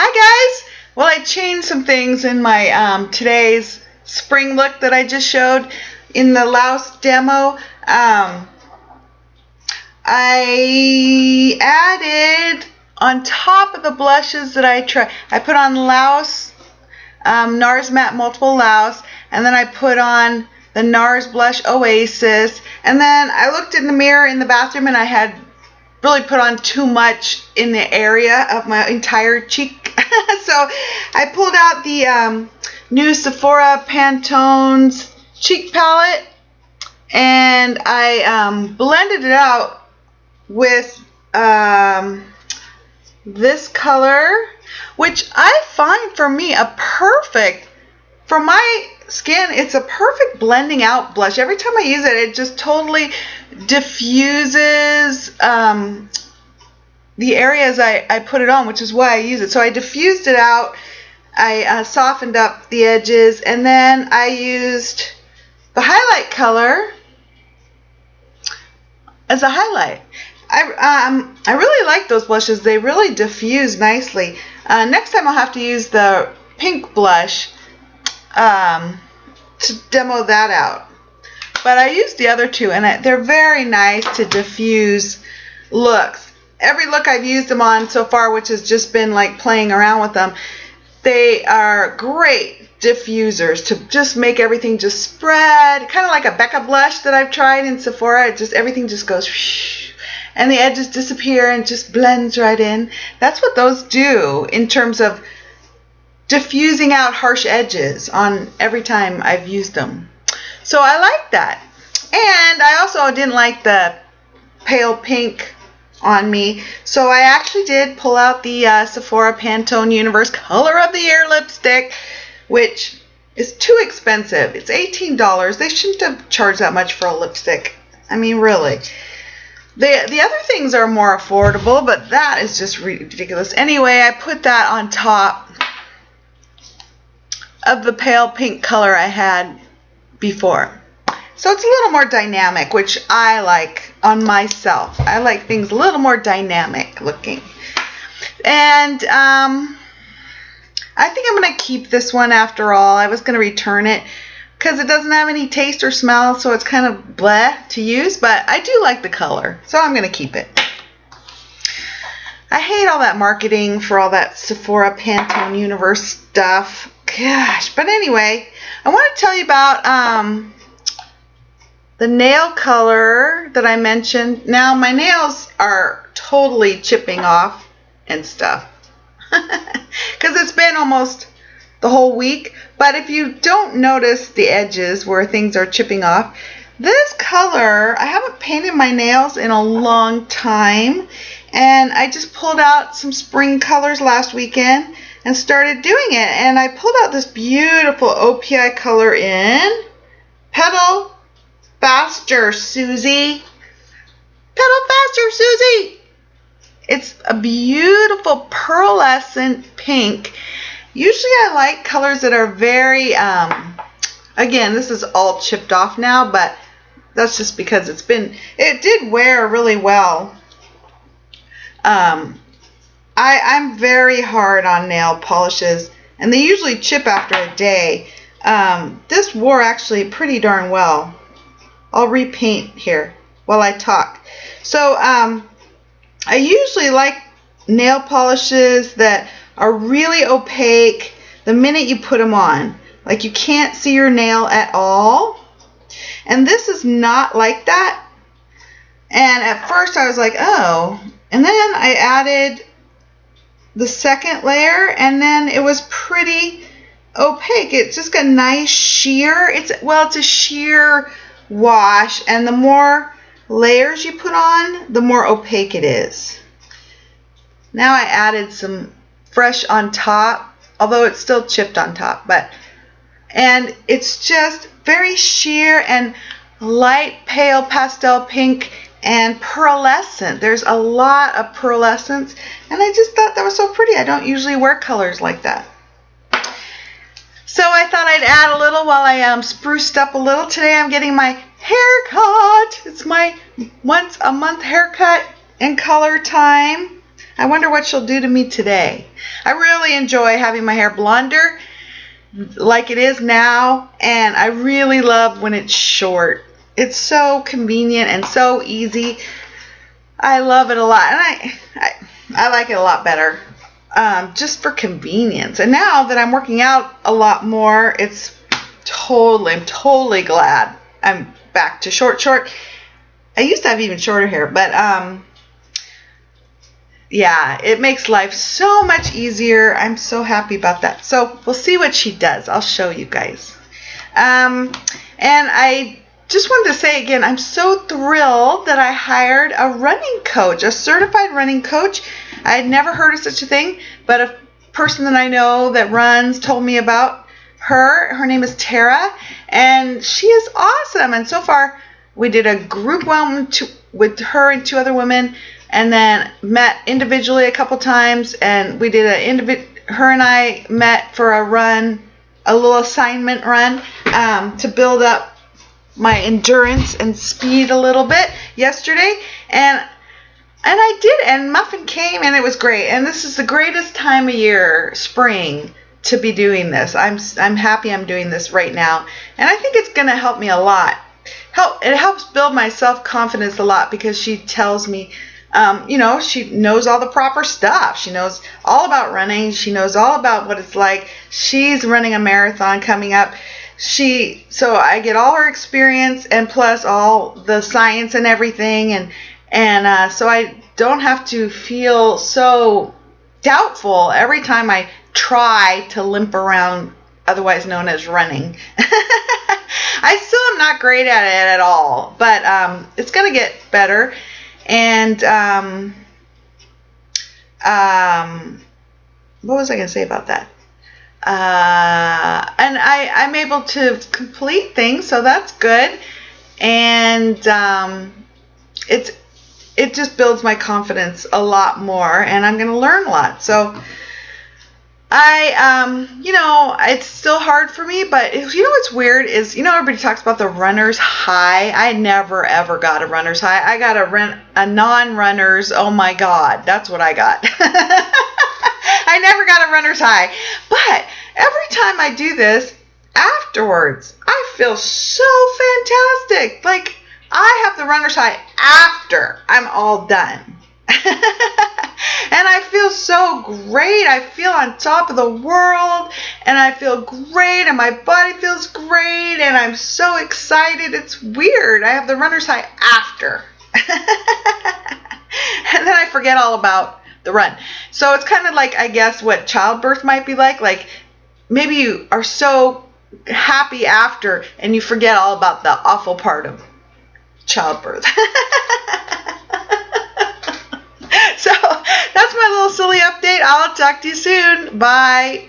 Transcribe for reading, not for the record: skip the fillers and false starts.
Hi guys! Well, I changed some things in my today's spring look that I just showed in the Laos demo. I added on top of the blushes that I put on Laos, NARS Matte Multiple Laos, and then I put on the NARS blush Oasis, and then I looked in the mirror in the bathroom and I had really put on too much in the area of my entire cheek. So I pulled out the new Sephora Pantone's cheek palette and I blended it out with this color, which I find for me for my skin, it's a perfect blending out blush. Every time I use it, it just totally diffuses the areas I put it on, which is why I use it. So I diffused it out, I softened up the edges, and then I used the highlight color as a highlight. I really like those blushes. They really diffuse nicely. Next time I'll have to use the pink blush to demo that out. But I used the other two, and they're very nice to diffuse looks. Every look I've used them on so far, which has just been like playing around with them, they are great diffusers to just make everything just spread. Kind of like a Becca blush that I've tried in Sephora. Everything just goes whoosh, and the edges disappear and just blends right in. That's what those do in terms of diffusing out harsh edges on every time I've used them. So I like that. And I also didn't like the pale pink on me, so I actually did pull out the Sephora Pantone Universe Color of the Year lipstick, which is too expensive. It's $18. They shouldn't have charged that much for a lipstick. I mean, really. The other things are more affordable, but that is just ridiculous. Anyway, I put that on top of the pale pink color I had before. So it's a little more dynamic, which I like on myself. I like things a little more dynamic looking. And I think I'm going to keep this one after all. I was going to return it because it doesn't have any taste or smell, so it's kind of bleh to use, but I do like the color, so I'm going to keep it. I hate all that marketing for all that Sephora Pantone Universe stuff. Gosh, but anyway, I want to tell you about the nail color that I mentioned. Now my nails are totally chipping off and stuff because it's been almost the whole week. But if you don't notice the edges where things are chipping off, this color, I haven't painted my nails in a long time, and I just pulled out some spring colors last weekend and started doing it. And I pulled out this beautiful OPI color in Petal Faster, Suzi. Pedal faster, Suzi. It's a beautiful pearlescent pink. Usually I like colors that are very, again, this is all chipped off now, but that's just because it did wear really well. I'm very hard on nail polishes, and they usually chip after a day. This wore actually pretty darn well. I'll repaint here while I talk. So I usually like nail polishes that are really opaque the minute you put them on. Like you can't see your nail at all. And this is not like that. And at first I was like, oh. And then I added the second layer, and then it was pretty opaque. It's just got a nice sheer. It's a sheer wash, and the more layers you put on, the more opaque it is. Now I added some fresh on top, although it's still chipped on top, and it's just very sheer and light pale pastel pink and pearlescent. There's a lot of pearlescence, and I just thought that was so pretty. I don't usually wear colors like that. So I thought I'd add a little while I spruced up a little. Today I'm getting my haircut. It's my once a month haircut and color time. I wonder what she'll do to me today. I really enjoy having my hair blonder like it is now, and I really love when it's short. It's so convenient and so easy. I love it a lot, and I like it a lot better, just for convenience. And now that I'm working out a lot more, I'm totally glad I'm back to short. I used to have even shorter hair, but yeah, it makes life so much easier. I'm so happy about that. So we'll see what she does. I'll show you guys. And I just wanted to say again, I'm so thrilled that I hired a running coach, a certified running coach. I had never heard of such a thing, but a person that I know that runs told me about her. Her name is Terra, and she is awesome. And so far, we did a group one with her and 2 other women, and then met individually a couple times, and we did her and I met for a run, a little assignment run, to build up my endurance and speed a little bit yesterday, and I did, and Muffin came, and it was great. And this is the greatest time of year, spring, to be doing this. I'm happy I'm doing this right now, and I think it's going to help me a lot. It helps build my self-confidence a lot, because she tells me, she knows all the proper stuff. She knows all about running. She knows all about what it's like. She's running a marathon coming up. So I get all her experience, and plus all the science and everything, and so I don't have to feel so doubtful every time I try to limp around, otherwise known as running. I still am not great at it at all, but it's going to get better. And what was I going to say about that? And I'm able to complete things, so that's good. And it just builds my confidence a lot more, and I'm going to learn a lot. So it's still hard for me, but what's weird is, everybody talks about the runner's high. I never ever got a runner's high. I got a non-runner's, oh my God, that's what I got. I never got a runner's high, but every time I do this, afterwards, I feel so fantastic. Like, I have the runner's high after I'm all done. And I feel so great. I feel on top of the world, and I feel great, and my body feels great, and I'm so excited. It's weird. I have the runner's high after. And then I forget all about the run. So it's kind of like, I guess, what childbirth might be like. Like, maybe you are so happy after, and you forget all about the awful part of childbirth. So that's my little silly update. I'll talk to you soon. Bye.